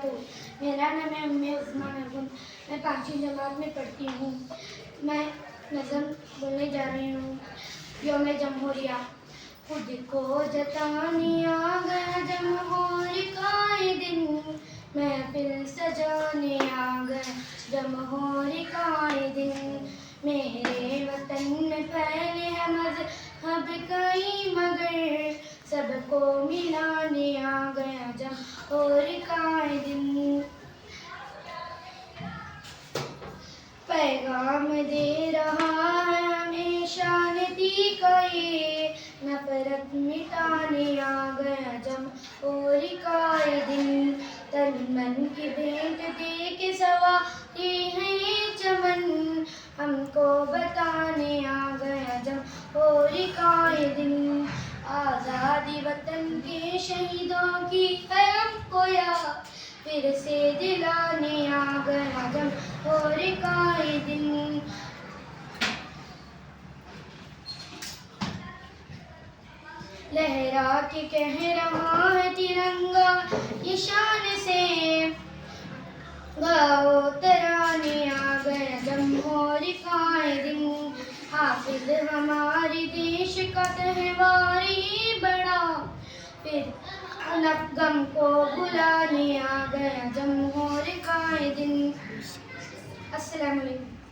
वबरकातुहू। मेरा नाम है उम्मे उस्मान अरगुन। मैं 5वीं जमात में पढ़ती हूँ। मैं नज़म बोलने जा रही हूँ। यौम जमहूरिया। खुद को जताने आ गया जमहूरी का ये दिन, महफिल सजाने आ गया जमहूरी का ये दिन। मेरे वतन में फैले हैं मज़हब कई मगर, सबको मिलाने आ गया जमहूरी का ये दिन। पैगाम दे रहा है हमेशा शांति का ये, नफरत मिटाने आ गया जमहूरी का ये दिन। तन मन की भेंट दे के सवारी है ये चमन, हमको बताने आ गया जमहूरी का ये दिन। आज़ादी वतन के शहीदों की है हमको याद, फिर से दिलाने आ गया जमहूरी का ये दिन। लहरा के कह रहा है तिरंगा ये शान से, गाओ तराने आ गया जमहूरी का ये दिन। हाफिज हमारे देश का त्योहार ये बड़ा, फिर गम को भुलाने आ गया जमहूरी का ये दिन। अस्सलाम वालेकुम।